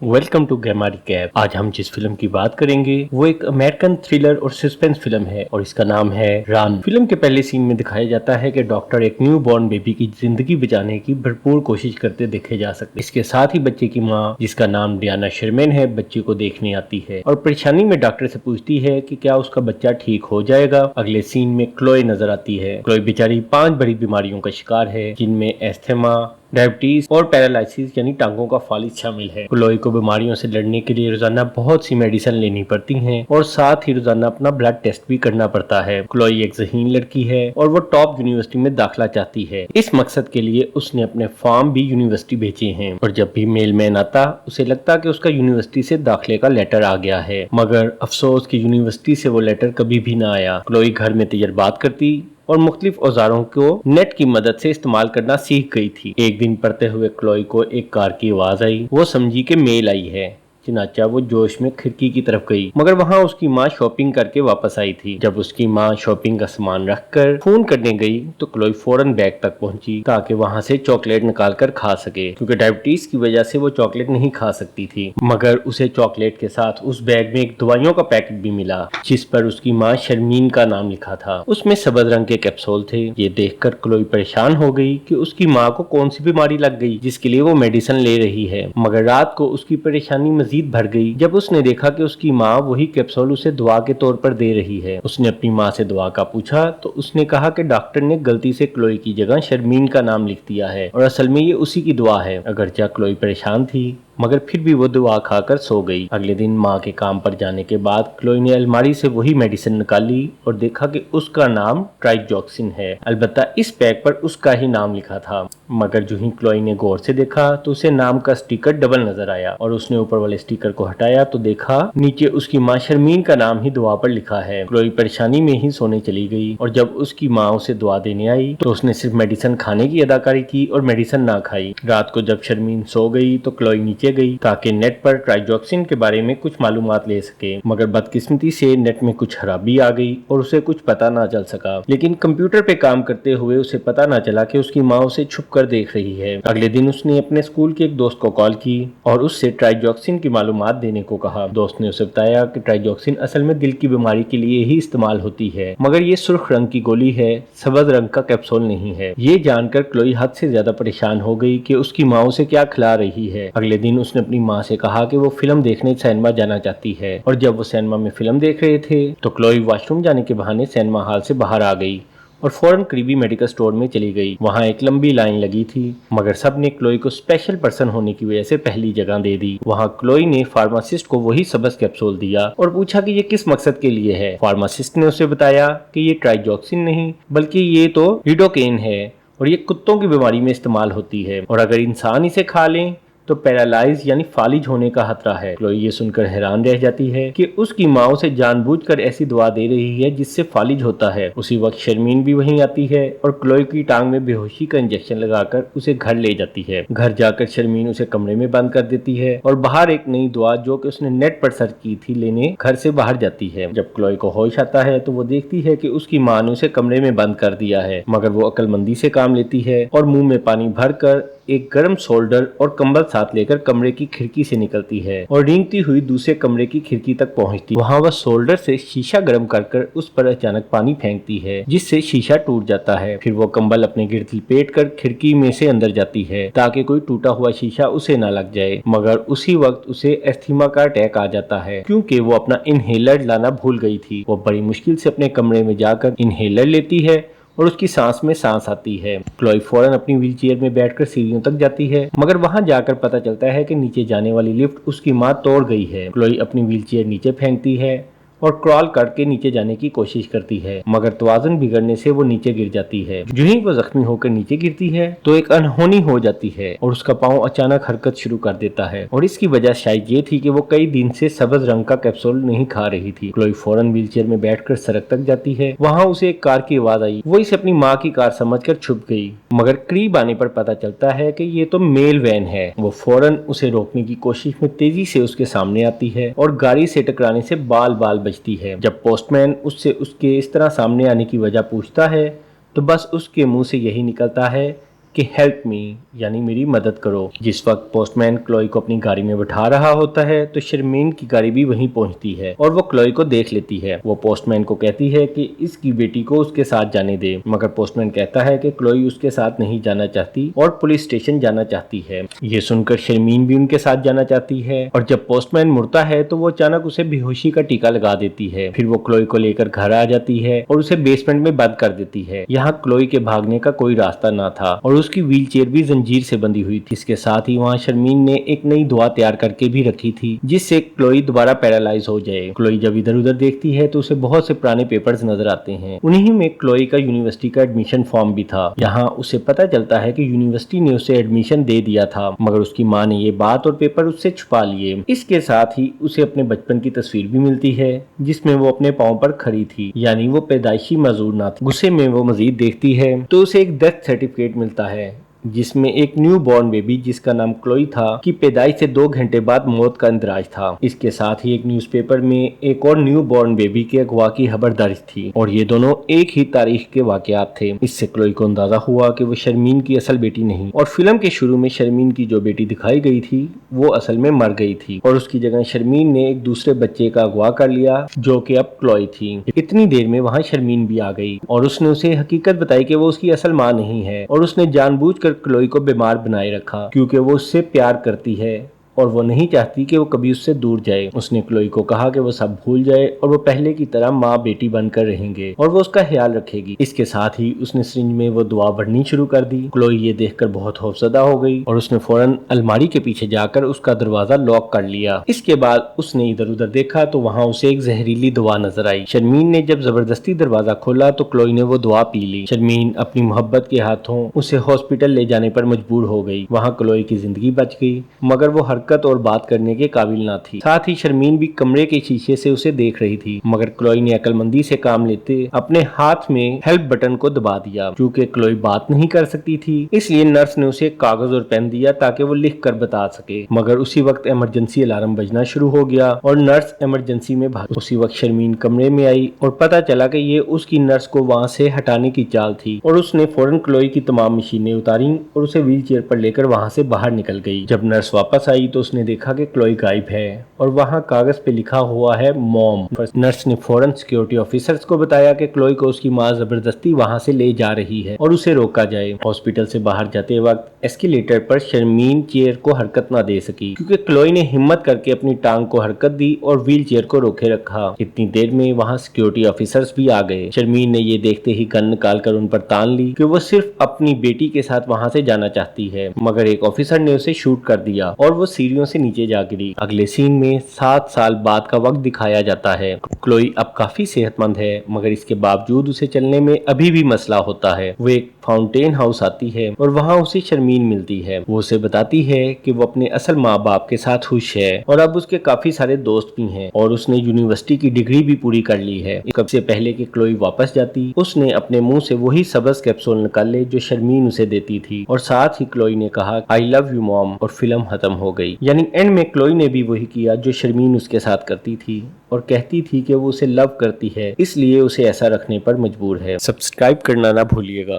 Welcome to गैमारी cab. आज हम जिस फिल्म की बात करेंगे वो एक अमेरिकन थ्रिलर और सस्पेंस फिल्म है और इसका नाम है रन। फिल्म के पहले सीन में दिखाया जाता है कि डॉक्टर एक न्यू बॉर्न बेबी की जिंदगी बचाने की भरपूर कोशिश करते देखे जा सकते। इसके साथ ही बच्चे की माँ, जिसका नाम डियाना शर्मेन है, बच्चे को देखने आती है और परेशानी में डॉक्टर से पूछती है कि क्या उसका बच्चा ठीक हो जाएगा। अगले सीन में क्लोए नजर आती है। क्लोए बेचारी 5 बड़ी बीमारियों का शिकार है, जिनमें एस्थमा, डायबिटीज और पैरालिसिस यानी टांगों का फालिज शामिल है। क्लोई को बीमारियों से लड़ने के लिए रोजाना बहुत सी मेडिसिन लेनी पड़ती हैं और साथ ही रोजाना अपना ब्लड टेस्ट भी करना पड़ता है। क्लोई एक ज़हीन लड़की है और वो टॉप यूनिवर्सिटी में दाखिला चाहती है। इस मकसद के लिए उसने अपने फॉर्म भी यूनिवर्सिटी भेजे हैं और जब भी मेलमैन आता उसे लगता कि उसका यूनिवर्सिटी से दाखिले का लेटर आ गया है, मगर अफसोस कि यूनिवर्सिटी से वो लेटर कभी भी ना आया। क्लोई घर में तजर्बात करती और मुख्तलिफ औजारों को नेट की मदद से इस्तेमाल करना सीख गई थी। एक दिन पढ़ते हुए क्लोई को एक कार की आवाज आई। वो समझी कि मेल आई है। चनाचा वो जोश में खिड़की की तरफ गई, मगर वहाँ उसकी माँ शॉपिंग करके वापस आई थी। जब उसकी माँ शॉपिंग का सामान रखकर फोन करने गई तो क्लोई फौरन बैग तक पहुंची ताकि वहाँ से चॉकलेट निकाल कर खा सके, क्योंकि डायबिटीज की वजह से वो चॉकलेट नहीं खा सकती थी। मगर उसे चॉकलेट के साथ उस बैग में एक दवाइयों का पैकेट भी मिला, जिस पर उसकी माँ शर्मीन का नाम लिखा था। उसमें सफेद रंग के कैप्सूल थे। ये देखकर क्लोई परेशान हो गई कि उसकी माँ को कौन सी बीमारी लग गई जिसके लिए वो मेडिसिन ले रही है। मगर रात को उसकी परेशानी मजीद भर गई जब उसने देखा कि उसकी माँ वही कैप्सूल उसे दुआ के तौर पर दे रही है। उसने अपनी माँ से दुआ का पूछा तो उसने कहा कि डॉक्टर ने गलती से क्लोई की जगह शर्मीन का नाम लिख दिया है और असल में ये उसी की दुआ है। अगरचे क्लोई परेशान थी, मगर फिर भी वो दुआ खाकर सो गई। अगले दिन माँ के काम पर जाने के बाद क्लोई ने अलमारी से वही मेडिसिन निकाली और देखा कि उसका नाम ट्राइजॉक्सिन है। अलबत्ता इस पैक पर उसका ही नाम लिखा था। मगर जो ही क्लोई ने गौर से देखा तो उसे नाम का स्टिकर डबल नजर आया और उसने ऊपर वाले स्टिकर को हटाया तो देखा नीचे उसकी माँ शर्मीन का नाम ही दुआ पर लिखा है। क्लोई परेशानी में ही सोने चली गई और जब उसकी माँ उसे दुआ देने आई तो उसने सिर्फ मेडिसिन खाने की अदाकारी की और मेडिसिन ना खाई। रात को जब शर्मीन सो गई तो क्लोई नीचे गई ताकि नेट पर ट्राइजॉक्सिन के बारे में कुछ मालूमात ले सके, मगर बदकिस्मती से नेट में कुछ खराबी आ गई और उसे कुछ पता ना चल सका। लेकिन कंप्यूटर पे काम करते हुए उसे पता ना चला कि उसकी माँ उसे छुप कर देख रही है। अगले दिन उसने अपने स्कूल के एक दोस्त को कॉल की और उससे ट्राइजॉक्सिन की मालूमात देने को कहा। दोस्त ने उसे बताया कि ट्राइजॉक्सिन असल में दिल की बीमारी के लिए ही इस्तेमाल होती है, मगर ये सुर्ख रंग की गोली है, सफेद रंग का कैप्सूल नहीं है। ये जानकर क्लोई हद से ज्यादा परेशान हो गई कि उसकी माँ उसे क्या खिला रही है। अगले दिन उसने अपनी माँ से कहा कि वो फिल्म देखने सिनेमा जाना चाहती है और जब वो सिनेमा में फिल्म देख रहे थे तो क्लोई वॉशरूम जाने के बहाने सिनेमा हॉल से बाहर आ गई और फौरन करीबी मेडिकल स्टोर में चली गई। वहाँ एक लंबी लाइन लगी थी, मगर सब ने क्लोई को स्पेशल पर्सन होने की वजह से पहली जगह दे दी। वहाँ क्लोई ने फार्मासिस्ट को वही सब्ज कैप्सूल दिया और पूछा कि ये किस मकसद के लिए है। फार्मासिस्ट ने उसे बताया कि ये ट्राइजॉक्सिन नहीं बल्कि ये तो लिडोकेन है और ये कुत्तों की बीमारी में इस्तेमाल होती है और अगर इंसान इसे खा लें तो पैरालाइज यानी फालिज होने का खतरा है। क्लोई ये सुनकर हैरान रह जाती है कि उसकी माँ उसे जानबूझकर ऐसी दवा दे रही है जिससे फालिज होता है। उसी वक्त शर्मीन भी वहीं आती है और क्लोई की टांग में बेहोशी का इंजेक्शन लगाकर उसे घर ले जाती है। घर जाकर शर्मीन उसे कमरे में बंद कर देती है और बाहर एक नई दवा जो कि उसने नेट पर सर्च की थी लेने घर से बाहर जाती है। जब क्लोई को होश आता है तो वो देखती है कि उसकी माँ ने उसे कमरे में बंद कर दिया है, मगर वो अक्लमंदी से काम लेती है और मुंह में पानी भरकर एक गर्म शोल्डर और कंबल साथ लेकर कमरे की खिड़की से निकलती है और रेंगती हुई दूसरे कमरे की खिड़की तक पहुंचती है। वहां वह शोल्डर से शीशा गर्म कर उस पर अचानक पानी फेंकती है जिससे शीशा टूट जाता है। फिर वो कंबल अपने गिर्द लपेट कर खिड़की में से अंदर जाती है ताकि कोई टूटा हुआ शीशा उसे न लग जाए, मगर उसी वक्त उसे एस्थमा का अटैक आ जाता है क्योंकि वो अपना इनहेलर लाना भूल गई थी। वो बड़ी मुश्किल से अपने कमरे में जाकर इनहेलर लेती है और उसकी सांस में सांस आती है। क्लोई फौरन अपनी व्हीलचेयर में बैठकर सीढ़ियों तक जाती है, मगर वहां जाकर पता चलता है कि नीचे जाने वाली लिफ्ट उसकी माँ तोड़ गई है। क्लोई अपनी व्हीलचेयर नीचे फेंकती है और क्रॉल करके नीचे जाने की कोशिश करती है, मगर तवाज़ुन बिगड़ने से वो नीचे गिर जाती है। जो ही वो जख्मी होकर नीचे गिरती है तो एक अनहोनी हो जाती है और उसका पाँव अचानक हरकत शुरू कर देता है और इसकी वजह शायद ये थी कि वो कई दिन से सब्ज रंग का कैप्सूल नहीं खा रही थी। क्लोई फौरन व्हीलचेयर में बैठकर सड़क तक जाती है। वहाँ उसे एक कार की आवाज आई। वो इसे अपनी माँ की कार समझकर छुप गई, मगर करीब आने पर पता चलता है कि ये तो मेल वैन है। वो फौरन उसे रोकने की कोशिश में तेजी से उसके सामने आती है और गाड़ी से टकराने से बाल बाल बचती है। जब पोस्टमैन उससे उसके इस तरह सामने आने की वजह पूछता है तो बस उसके मुंह से यही निकलता है کہ ہیلپ می یعنی میری مدد کرو۔ جس وقت پوسٹ مین کلوئی کو اپنی گاڑی میں بٹھا رہا ہوتا ہے تو شرمین کی گاڑی بھی وہیں پہنچتی ہے اور وہ کلوئی کو دیکھ لیتی ہے۔ وہ پوسٹ مین کو کہتی ہے کہ اس کی بیٹی کو اس کے ساتھ جانے دے، مگر پوسٹ مین کہتا ہے کہ کلوئی اس کے ساتھ نہیں جانا چاہتی اور پولیس اسٹیشن جانا چاہتی ہے۔ یہ سن کر شرمین بھی ان کے ساتھ جانا چاہتی ہے اور جب پوسٹ مین مڑتا ہے تو وہ اچانک اسے بے ہوشی کا ٹیکا لگا دیتی ہے۔ پھر وہ کلوئی کو لے کر گھر آ جاتی ہے اور اسے بیسمنٹ میں بند کر دیتی ہے۔ یہاں کلوئی کے بھاگنے کا کوئی راستہ نہ تھا اور اس کی ویل چیئر بھی زنجیر سے بندھی ہوئی تھی۔ اس کے ساتھ ہی وہاں شرمین نے ایک نئی دوا تیار کر کے بھی رکھی تھی جس سے کلوئی دوبارہ پیرالائز ہو جائے۔ کلوئی جب ادھر ادھر دیکھتی ہے تو اسے بہت سے پرانے پیپرز نظر آتے ہیں، انہی میں کلوئی کا یونیورسٹی کا ایڈمیشن فارم بھی تھا۔ یہاں اسے پتہ چلتا ہے کہ یونیورسٹی نے اسے ایڈمیشن دے دیا تھا، مگر اس کی ماں نے یہ بات اور پیپر اس سے چھپا لیے۔ اس کے ساتھ ہی اسے اپنے بچپن کی تصویر بھی ملتی ہے جس میں وہ اپنے پاؤں پر کھڑی تھی، یعنی وہ پیدائشی معذور نہ تھی۔ غصے میں وہ مزید دیکھتی ہے تو اسے ایک ڈیتھ سرٹیفکیٹ ملتا ہے جس میں ایک نیو بورن بیبی جس کا نام کلوئی تھا کی پیدائش سے 2 گھنٹے بعد موت کا اندراج تھا۔ اس کے ساتھ ہی ایک نیوز پیپر میں ایک اور نیو بورن بیبی کے اغوا کی خبر درج تھی اور یہ دونوں ایک ہی تاریخ کے واقعات تھے۔ اس سے کلوئی کو اندازہ ہوا کہ وہ شرمین کی اصل بیٹی نہیں اور فلم کے شروع میں شرمین کی جو بیٹی دکھائی گئی تھی وہ اصل میں مر گئی تھی اور اس کی جگہ شرمین نے ایک دوسرے بچے کا اغوا کر لیا جو کہ اب کلوئی تھی۔ اتنی دیر میں وہاں شرمین بھی آ گئی اور اس نے اسے حقیقت بتائی کہ وہ اس کی اصل ماں نہیں ہے اور اس نے جان بوجھ کر کلوئی کو بیمار بنائے رکھا کیونکہ وہ اس سے پیار کرتی ہے اور وہ نہیں چاہتی کہ وہ کبھی اس سے دور جائے۔ اس نے کلوئی کو کہا کہ وہ سب بھول جائے اور وہ پہلے کی طرح ماں بیٹی بن کر رہیں گے اور وہ اس کا خیال رکھے گی۔ اس کے ساتھ ہی اس نے سرنج میں وہ دوا بھرنی شروع کر دی۔ کلوئی یہ دیکھ کر بہت خوفزدہ ہو گئی اور اس نے فوراً الماری کے پیچھے جا کر اس کا دروازہ لاک کر لیا۔ اس کے بعد اس نے ادھر ادھر دیکھا تو وہاں اسے ایک زہریلی دوا نظر آئی۔ شرمین نے جب زبردستی دروازہ کھولا تو کلوئی نے وہ دوا پی لی۔ شرمین اپنی محبت کے ہاتھوں اسے ہاسپٹل لے جانے پر مجبور ہو گئی۔ وہاں کلوئی کی زندگی بچ گئی مگر وہ حرکت اور بات کرنے کے قابل نہ تھی۔ ساتھ ہی شرمین بھی کمرے کے شیشے سے اسے دیکھ رہی تھی مگر کلوئی نے عقل مندی سے کام لیتے اپنے ہاتھ میں ہیلپ بٹن کو دبا دیا۔ چونکہ کلوئی بات نہیں کر سکتی تھی اس لیے نرس نے اسے کاغذ اور پین دیا تاکہ وہ لکھ کر بتا سکے، مگر اسی وقت ایمرجنسی الارم بجنا شروع ہو گیا اور نرس ایمرجنسی میں بھاگ۔ اسی وقت شرمین کمرے میں آئی اور پتا چلا کہ یہ اس کی نرس کو وہاں سے ہٹانے کی چال تھی اور اس نے فوراً کلوئی کی تمام مشینیں اتاری اور اسے ویل چیئر پر لے کر وہاں سے باہر نکل گئی۔ جب نرس واپس آئی تو اس نے دیکھا کہ کلوئی غائب ہے اور وہاں کاغذ پہ لکھا ہوا ہے موم۔ نرس نے فوراً سیکیورٹی آفیسرز کو بتایا کہ کلوئی کو اس کی ماں زبردستی وہاں سے لے جا رہی ہے اور اسے روکا جائے۔ ہاسپٹل سے باہر جاتے وقت ایسکیلیٹر پر شرمین چیئر کو حرکت نہ دے سکی کیونکہ کلوئی نے ہمت کر کے اپنی ٹانگ کو حرکت دی اور ویل چیئر کو روکے رکھا۔ اتنی دیر میں وہاں سیکیورٹی آفیسرز بھی آ گئے۔ شرمین نے یہ دیکھتے ہی گن نکال کر ان پر تان لی کہ وہ صرف اپنی بیٹی کے ساتھ وہاں سے جانا چاہتی ہے، مگر ایک آفیسر نے اسے شوٹ کر دیا اور وہ سیڑھیوں سے نیچے جا گری۔ اگلے سین میں 7 سال بعد کا وقت دکھایا جاتا ہے۔ کلوئی اب کافی صحت مند ہے مگر اس کے باوجود اسے چلنے میں ابھی بھی مسئلہ ہوتا ہے۔ وہ ایک فاؤنٹین ہاؤس آتی ہے اور وہاں اسے شرمین ملتی ہے۔ وہ اسے بتاتی ہے کہ وہ اپنے اصل ماں باپ کے ساتھ خوش ہے اور اب اس کے کافی سارے دوست بھی ہیں اور اس نے یونیورسٹی کی ڈگری بھی پوری کر لی ہے۔ کب سے پہلے کہ کلوئی واپس جاتی اس نے اپنے منہ سے وہی سبز کیپسول نکالے جو شرمین اسے دیتی تھی اور ساتھ ہی کلوئی نے کہا I love you mom اور فلم ختم ہو گئی۔ یعنی اینڈ میں کلوئی نے بھی وہی کیا جو شرمین اس کے ساتھ کرتی تھی اور کہتی تھی کہ وہ اسے لو کرتی ہے اس لیے اسے ایسا رکھنے پر مجبور ہے۔ سبسکرائب کرنا نہ بھولیے گا۔